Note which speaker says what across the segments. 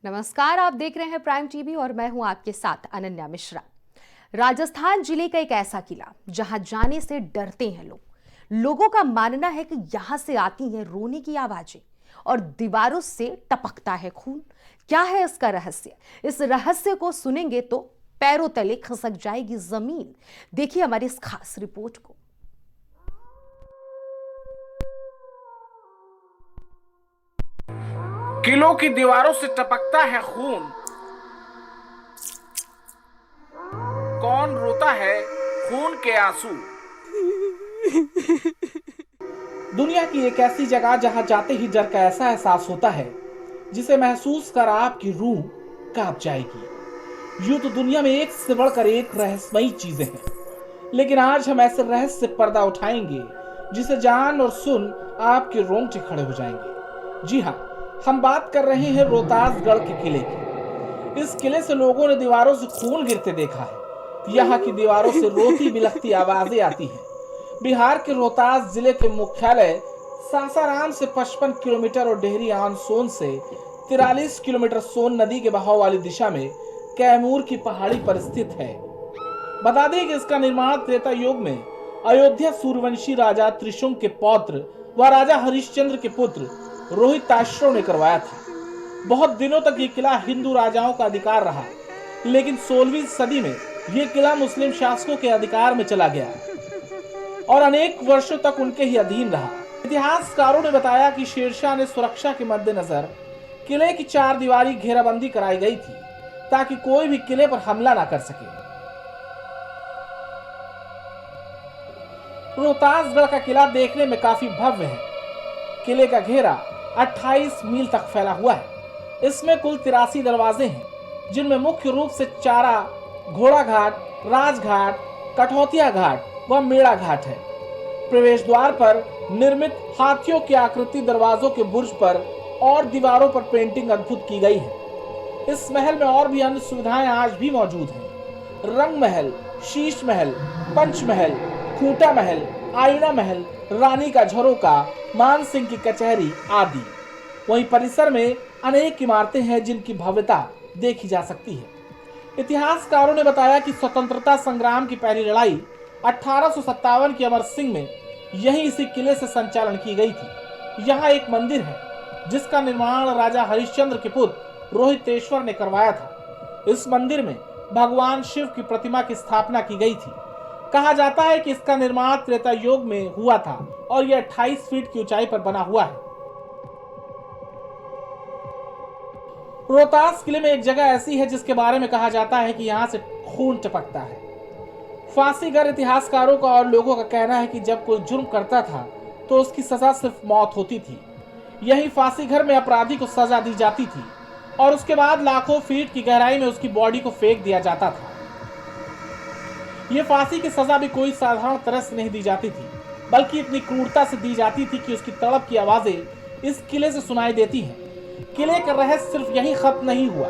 Speaker 1: नमस्कार, आप देख रहे हैं प्राइम टीवी और मैं हूं आपके साथ अनन्या मिश्रा। राजस्थान जिले का एक ऐसा किला जहां जाने से डरते हैं लोगों का मानना है कि यहां से आती हैं रोने की आवाजें और दीवारों से टपकता है खून। क्या है इसका रहस्य? इस रहस्य को सुनेंगे तो पैरों तले खिसक जाएगी जमीन। देखिए हमारी इस खास रिपोर्ट को।
Speaker 2: किलों की दीवारों से टपकता है खून। कौन रोता है खून के आंसू। दुनिया की एक ऐसी जगह जहां जाते ही डर का ऐसा एहसास होता है जिसे महसूस कर आपकी रूह कांप जाएगी। यूं तो दुनिया में एक से बढ़कर एक रहस्यमयी चीजें हैं, लेकिन आज हम ऐसे रहस्य से पर्दा उठाएंगे जिसे जान और सुन आपके रोंगटे खड़े हो जाएंगे। जी हाँ, हम बात कर रहे हैं रोहतासगढ़ के किले की। इस किले से लोगों ने दीवारों से खून गिरते देखा है। यहाँ की दीवारों से रोती बिलखती आवाजें आती हैं। बिहार के रोहतास जिले के मुख्यालय सासाराम से 55 किलोमीटर और डेहरी आन सोन से 43 किलोमीटर सोन नदी के बहाव वाली दिशा में कैमूर की पहाड़ी पर स्थित है। बता दें कि इसका निर्माण त्रेता युग में अयोध्या सूर्यवंशी राजा त्रिशुंग के पौत्र व राजा हरिश्चंद्र के पुत्र रोहिताश्व ने करवाया था। बहुत दिनों तक ये किला हिंदू राजाओं का अधिकार रहा, लेकिन 16वीं सदी में ये किला मुस्लिम शासकों के अधिकार में चला गया और अनेक वर्षों तक उनके ही अधीन रहा। इतिहासकारों ने बताया कि शेरशाह ने सुरक्षा के मद्देनजर किले की 4 दीवारी घेराबंदी कराई गई थी ताकि कोई भी किले पर हमला ना कर सके। रोहतासगढ़ का किला देखने में काफी भव्य है। किले का घेरा 28 मील तक फैला हुआ है। इसमें कुल 83 दरवाजे हैं, जिनमें मुख्य रूप से चारा, घोड़ा घाट, राजघाट, कठौतिया घाट व मेड़ा घाट है। प्रवेश द्वार पर निर्मित हाथियों की आकृति दरवाजों के बुर्ज पर और दीवारों पर पेंटिंग अद्भुत की गई है। इस महल में और भी अन्य सुविधाएं आज भी मौजूद हैं। रंग महल, शीश महल, पंच महल, खूंटा महल, आईना महल, रानी का झरोका, मान सिंह की कचहरी आदि। वहीं परिसर में अनेक इमारतें हैं जिनकी भव्यता देखी जा सकती है। इतिहासकारों ने बताया कि स्वतंत्रता संग्राम की पहली लड़ाई 1857 की अमर सिंह में यही इसी किले से संचालन की गई थी। यहाँ एक मंदिर है जिसका निर्माण राजा हरिश्चंद्र के पुत्र रोहितेश्वर ने करवाया था। इस मंदिर में भगवान शिव की प्रतिमा की स्थापना की गई थी। कहा जाता है कि इसका निर्माण त्रेता युग में हुआ था और यह 28 फीट की ऊंचाई पर बना हुआ है। रोहतास किले में एक जगह ऐसी है जिसके बारे में कहा जाता है कि यहाँ से खून टपकता है। फांसीगर इतिहासकारों का और लोगों का कहना है कि जब कोई जुर्म करता था तो उसकी सजा सिर्फ मौत होती थी। यही फांसी घर में अपराधी को सजा दी जाती थी और उसके बाद लाखों फीट की गहराई में उसकी बॉडी को फेंक दिया जाता था। ये फांसी की सजा भी कोई साधारण तरह से नहीं दी जाती थी, बल्कि इतनी क्रूरता से दी जाती थी कि उसकी तड़प की आवाजें इस किले से सुनाई देती हैं। किले का रहस्य सिर्फ यही खत्म नहीं हुआ,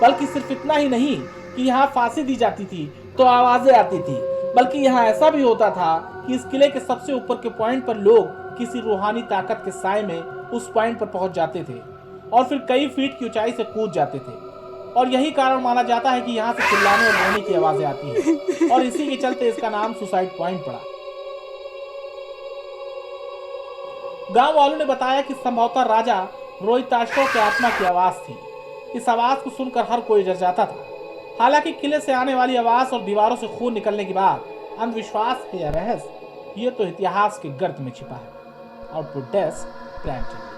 Speaker 2: बल्कि सिर्फ इतना ही नहीं कि यहाँ फांसी दी जाती थी तो आवाजें आती थी, बल्कि यहाँ ऐसा भी होता था कि इस किले के सबसे ऊपर के पॉइंट पर लोग किसी रूहानी ताकत के साए में उस पॉइंट पर पहुंच जाते थे और फिर कई फीट की ऊंचाई से कूद जाते थे। और यही कारण माना जाता है कि यहाँ से चिल्लाने और रोने की आवाजें आती हैं और इसी के चलते इसका नाम सुसाइड पॉइंट पड़ा। गांव वालों ने बताया कि संभवतः राजा रोहिताश्व की आत्मा की आवाज थी। इस आवाज को सुनकर हर कोई डर जाता था। हालांकि किले से आने वाली आवाज और दीवारों से खून निकलने के बाद अंधविश्वास है या रहस्य, ये तो इतिहास के गर्त में छिपा है। Output desk prime TV.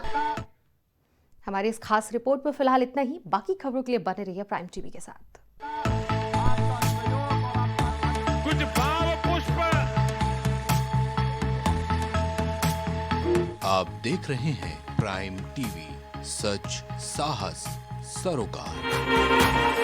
Speaker 1: हमारी इस खास रिपोर्ट में फिलहाल इतना ही। बाकी खबरों के लिए बने रहिए प्राइम टीवी के साथ।
Speaker 3: कुछ भाव पुष्प।
Speaker 4: आप देख रहे हैं प्राइम टीवी, सच साहस सरोकार।